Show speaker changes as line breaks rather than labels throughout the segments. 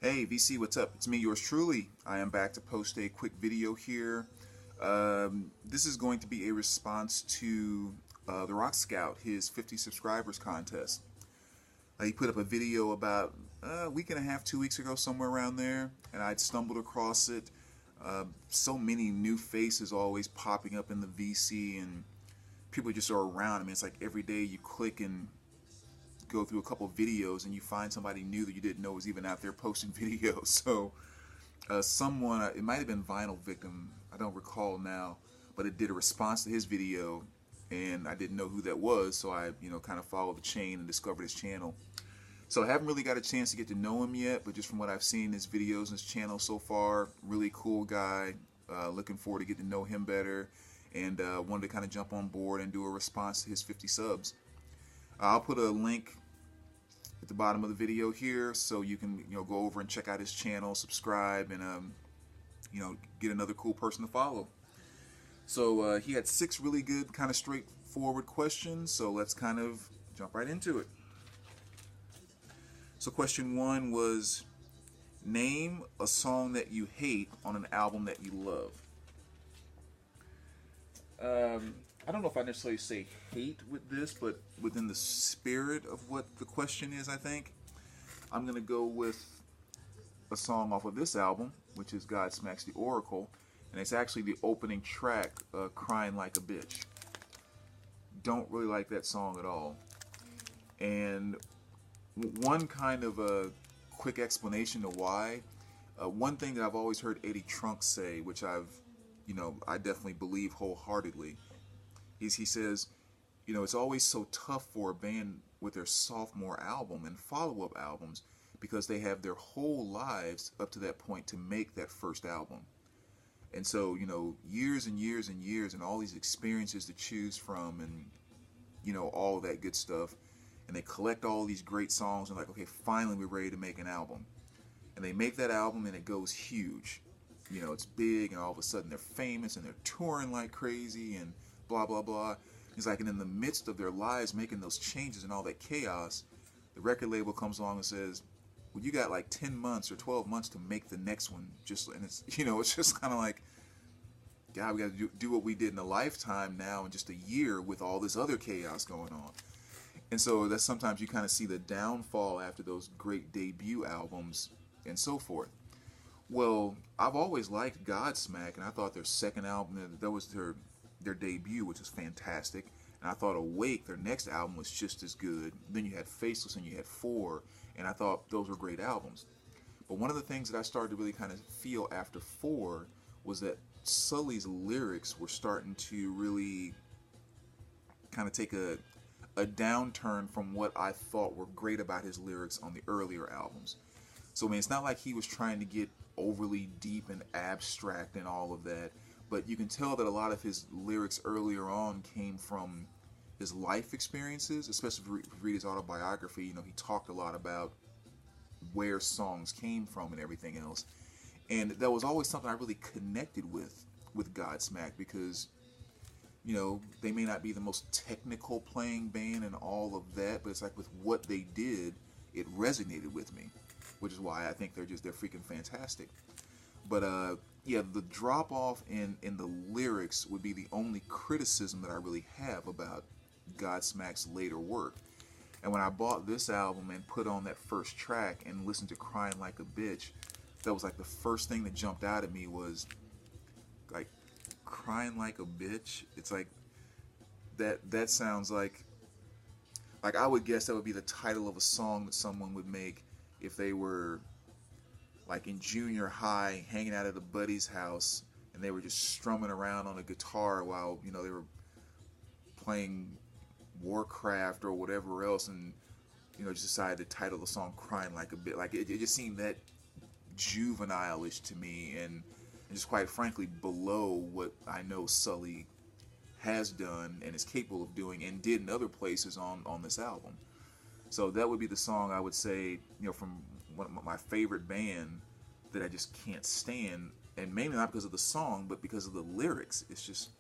Hey VC, what's up? It's me, yours truly. I am back to post a quick video here. This is going to be a response to the Rock Scout, his 50 subscribers contest. He put up a video about a week and a half, 2 weeks ago, somewhere around there, and I'd stumbled across it. So many new faces always popping up in the VC, and people just are around. I mean, it's like every day you click and go through a couple videos and you find somebody new that you didn't know was even out there posting videos. So someone, it might have been Vinyl Victim, I don't recall now, but it did a response to his video, and I didn't know who that was, so I kind of followed the chain and discovered his channel. So I haven't really got a chance to get to know him yet, but just from what I've seen in his videos and his channel so far, really cool guy. Looking forward to getting to know him better, and wanted to kind of jump on board and do a response to his 50 subs. I'll put a link at the bottom of the video here, so you can go over and check out his channel, subscribe, and get another cool person to follow. So he had 6 really good, kind of straightforward questions. So let's kind of jump right into it. So question 1 was, name a song that you hate on an album that you love. I don't know if I necessarily say hate with this, but within the spirit of what the question is, I think I'm going to go with a song off of this album, which is Godsmack's The Oracle, and it's actually the opening track, Crying Like a Bitch. Don't really like that song at all. And one kind of a quick explanation to why, one thing that I've always heard Eddie Trunk say, which I definitely believe wholeheartedly, is he says, it's always so tough for a band with their sophomore album and follow-up albums, because they have their whole lives up to that point to make that first album. And so, years and years and years and all these experiences to choose from, and all that good stuff. And they collect all these great songs and like, okay, finally we're ready to make an album. And they make that album and it goes huge. It's big, and all of a sudden they're famous and they're touring like crazy and blah blah blah. It's like, and in the midst of their lives making those changes and all that chaos, the record label comes along and says, well, you got like 10 months or 12 months to make the next one. And it's it's just kind of like, God, we got to do what we did in a lifetime now in just a year with all this other chaos going on. And so that's sometimes you kind of see the downfall after those great debut albums and so forth. Well, I've always liked Godsmack, and I thought their second album, that was their debut, which was fantastic. And I thought Awake, their next album, was just as good. Then you had Faceless and you had Four, and I thought those were great albums. But one of the things that I started to really kind of feel after Four was that Sully's lyrics were starting to really kind of take a downturn from what I thought were great about his lyrics on the earlier albums. So I mean, it's not like he was trying to get overly deep and abstract and all of that, but you can tell that a lot of his lyrics earlier on came from his life experiences, especially if you read his autobiography. He talked a lot about where songs came from and everything else. And that was always something I really connected with Godsmack, because they may not be the most technical playing band and all of that, but it's like with what they did, it resonated with me, which is why I think they're freaking fantastic. But yeah, the drop off in the lyrics would be the only criticism that I really have about Godsmack's later work. And when I bought this album and put on that first track and listened to Crying Like a Bitch, that was like the first thing that jumped out at me was like, Crying Like a Bitch. It's like that sounds like I would guess that would be the title of a song that someone would make if they were like in junior high, hanging out at a buddy's house, and they were just strumming around on a guitar while they were playing Warcraft or whatever else, and just decided to title the song Crying Like a Bitch. Like it just seemed that juvenile-ish to me, and just quite frankly below what I know Sully has done and is capable of doing and did in other places on this album. So that would be the song I would say, from one of my favorite band that I just can't stand, and mainly not because of the song, but because of the lyrics. It's just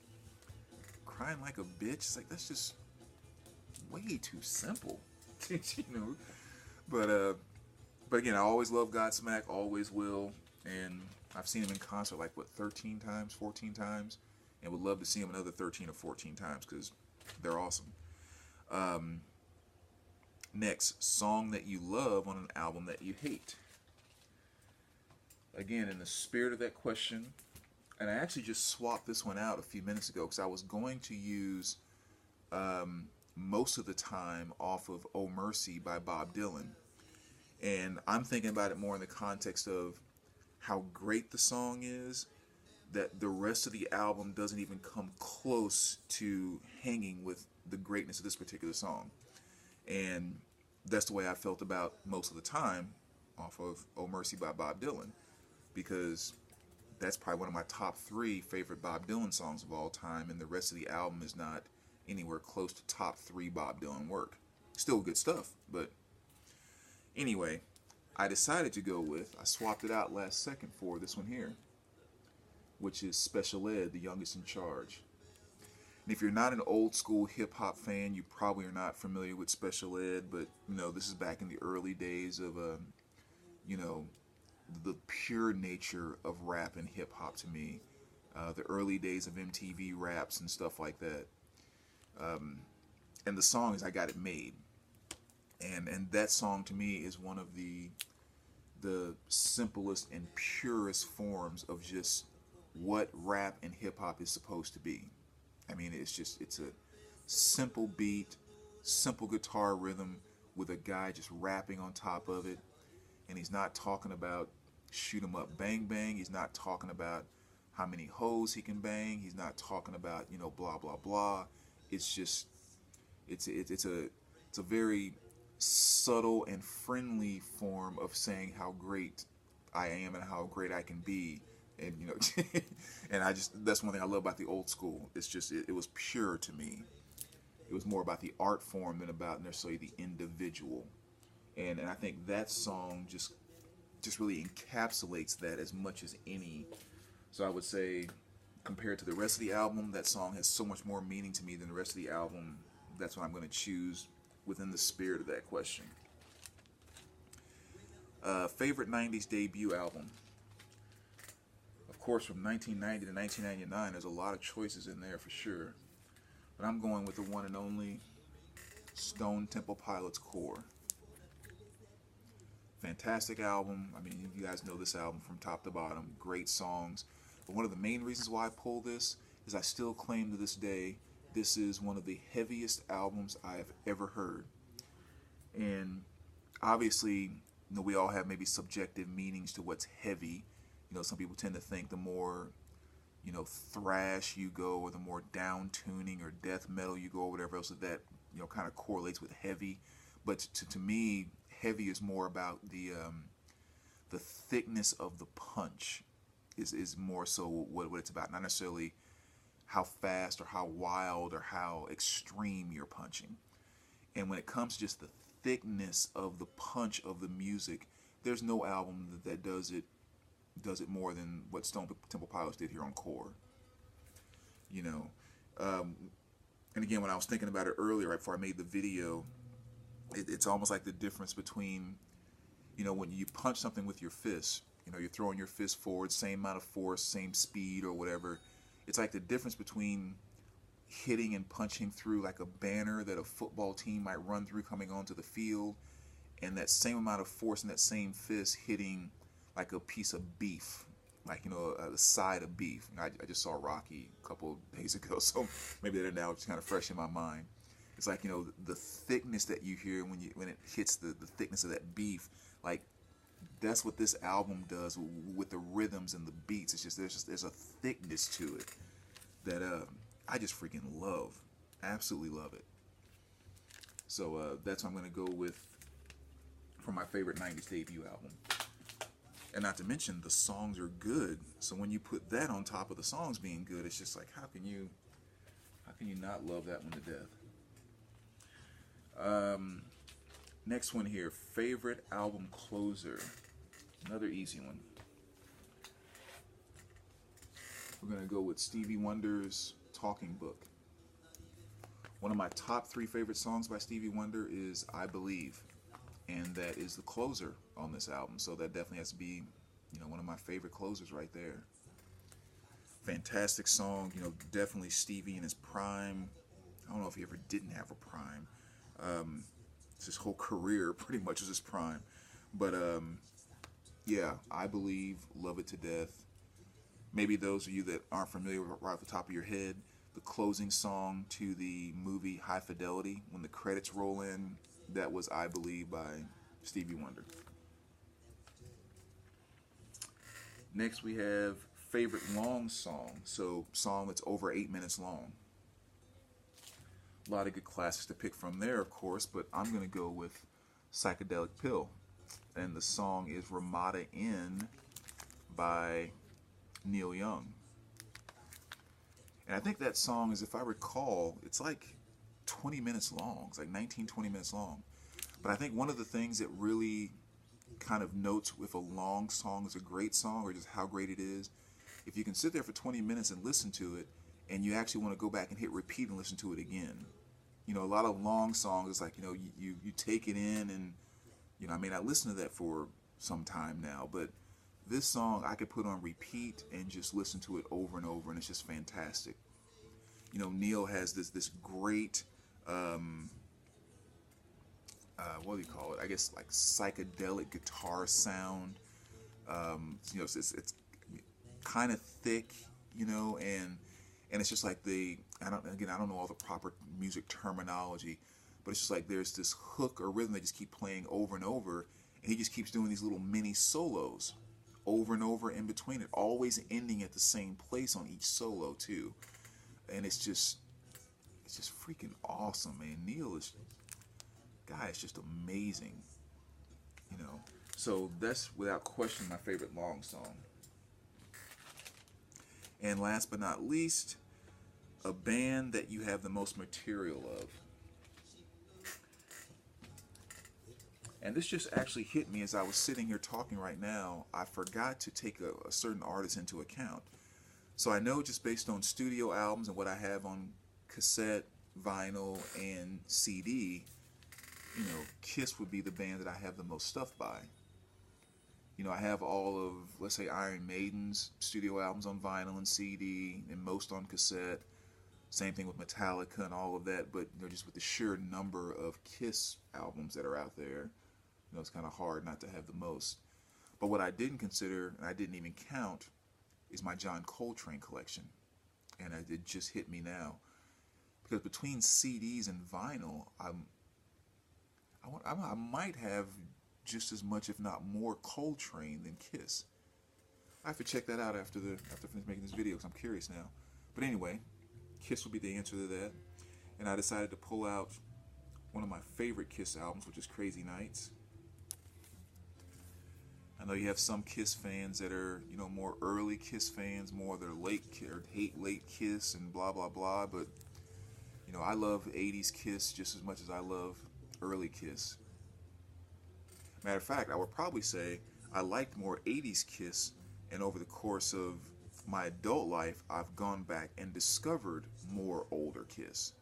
Crying Like a Bitch. It's like, that's just way too simple, But But again, I always love Godsmack, always will, and I've seen him in concert like what 13 times, 14 times, and would love to see him another 13 or 14 times because they're awesome. Um, Next, song that you love on an album that you hate. Again, in the spirit of that question, and I actually just swapped this one out a few minutes ago because I was going to use most of the time off of "Oh Mercy" by Bob Dylan, and I'm thinking about it more in the context of how great the song is, that the rest of the album doesn't even come close to hanging with the greatness of this particular song. And that's the way I felt about most of the time off of "Oh Mercy" by Bob Dylan, because that's probably one of my top 3 favorite Bob Dylan songs of all time, and the rest of the album is not anywhere close to top 3 Bob Dylan work. Still good stuff, but anyway, I decided to go with, I swapped it out last second for this one here, which is Special Ed, The Youngest in Charge. And if you're not an old school hip hop fan, you probably are not familiar with Special Ed, but this is back in the early days of you know, the pure nature of rap and hip hop to me. The early days of MTV raps and stuff like that. And the song is "I Got It Made," and that song to me is one of the simplest and purest forms of just what rap and hip hop is supposed to be. I mean, it's a simple beat, simple guitar rhythm with a guy just rapping on top of it, and he's not talking about shoot 'em up, bang bang. He's not talking about how many hoes he can bang. He's not talking about blah blah blah. It's just it's a very subtle and friendly form of saying how great I am and how great I can be, and and that's one thing I love about the old school. It's just it was pure to me. It was more about the art form than about necessarily the individual, and I think that song just really encapsulates that as much as any. So I would say, compared to the rest of the album, that song has so much more meaning to me than the rest of the album. That's what I'm going to choose within the spirit of that question. Favorite 90s debut album? Of course, from 1990 to 1999, there's a lot of choices in there for sure. But I'm going with the one and only Stone Temple Pilots Core. Fantastic album. I mean, you guys know this album from top to bottom. Great songs. But one of the main reasons why I pull this is I still claim to this day this is one of the heaviest albums I have ever heard. And obviously, we all have maybe subjective meanings to what's heavy. Some people tend to think the more, thrash you go, or the more down tuning or death metal you go, or whatever else that, kind of correlates with heavy. But to me, heavy is more about the thickness of the punch is more so what it's about, not necessarily how fast or how wild or how extreme you're punching. And when it comes to just the thickness of the punch of the music, there's no album that does it more than what Stone Temple Pilots did here on Core. And again, when I was thinking about it earlier, right before I made the video, it's almost like the difference between, when you punch something with your fist, you're throwing your fist forward, same amount of force, same speed or whatever. It's like the difference between hitting and punching through like a banner that a football team might run through coming onto the field, and that same amount of force in that same fist hitting like a piece of beef, like a side of beef. I just saw Rocky a couple of days ago, so maybe that analogy is kind of fresh in my mind. It's like the thickness that you hear when it hits the thickness of that beef, like that's what this album does with the rhythms and the beats. It's just there's a thickness to it that I just freaking love, absolutely love it. So that's what I'm gonna go with for my favorite 90s debut album. And not to mention, the songs are good. So when you put that on top of the songs being good, it's just like, how can you not love that one to death? Next one here, favorite album closer. Another easy one. We're going to go with Stevie Wonder's Talking Book. One of my top 3 favorite songs by Stevie Wonder is I Believe. and that is the closer on this album. So that definitely has to be, you know, one of my favorite closers right there. Fantastic song, you know, definitely Stevie in his prime. I don't know if he ever didn't have a prime. His whole career pretty much is his prime. But yeah, I Believe, love it to death. Maybe those of you that aren't familiar with right off the top of your head, the closing song to the movie High Fidelity, when the credits roll in, that was I Believe by Stevie Wonder. Next we have favorite long song. So song that's over 8 minutes long. A lot of good classics to pick from there, of course, but I'm going to go with Psychedelic Pill. And the song is Ramada Inn by Neil Young. And I think that song is, if I recall, it's like 20 minutes long. It's like 19, 20 minutes long. But I think one of the things that really kind of notes if a long song is a great song or just how great it is, if you can sit there for 20 minutes and listen to it, and you actually want to go back and hit repeat and listen to it again. You know, a lot of long songs, it's like, you know, you take it in and, you know, I may not listen to that for some time now, but this song I could put on repeat and just listen to it over and over, and it's just fantastic. You know, Neil has this great, what do you call it? I guess like psychedelic guitar sound. You know, it's kind of thick, you know, and it's just like I don't know all the proper music terminology, but it's just like there's this hook or rhythm they just keep playing over and over, and he just keeps doing these little mini solos over and over in between it, always ending at the same place on each solo too. And it's just freaking awesome, man. Neil is just amazing, you know. So that's without question my favorite long song. And last but not least, a band that you have the most material of. And this just actually hit me as I was sitting here talking right now. I forgot to take a certain artist into account. So I know just based on studio albums and what I have on cassette, vinyl, and CD, you know, Kiss would be the band that I have the most stuff by. You know, I have all of, let's say, Iron Maiden's studio albums on vinyl and CD, and most on cassette. Same thing with Metallica and all of that, but you know, just with the sheer number of Kiss albums that are out there, you know, it's kind of hard not to have the most. But what I didn't consider, and I didn't even count, is my John Coltrane collection. And it just hit me now. Because between CDs and vinyl, I might have just as much, if not more, Coltrane than Kiss. I have to check that out after I finish making this video, because I'm curious now. But anyway, Kiss will be the answer to that. And I decided to pull out one of my favorite Kiss albums, which is Crazy Nights. I know you have some Kiss fans that are, you know, more early Kiss fans, more they're late or hate late Kiss and blah blah blah. But you know, I love 80s Kiss just as much as I love early Kiss. Matter of fact, I would probably say I liked more 80s Kiss, and over the course of my adult life, I've gone back and discovered more older Kiss.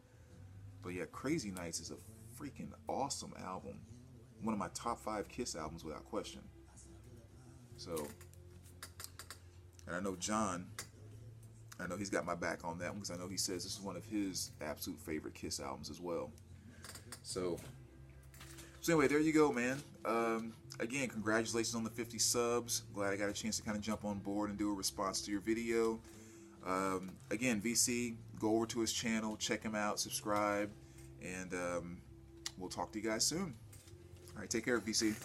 But yeah, Crazy Nights is a freaking awesome album. One of my top 5 Kiss albums without question. So, and I know John, I know he's got my back on that one, because I know he says this is one of his absolute favorite Kiss albums as well. So anyway, there you go, man. Again, congratulations on the 50 subs. Glad I got a chance to kind of jump on board and do a response to your video. Again, VC, go over to his channel, check him out, subscribe, and we'll talk to you guys soon. All right, take care, VC.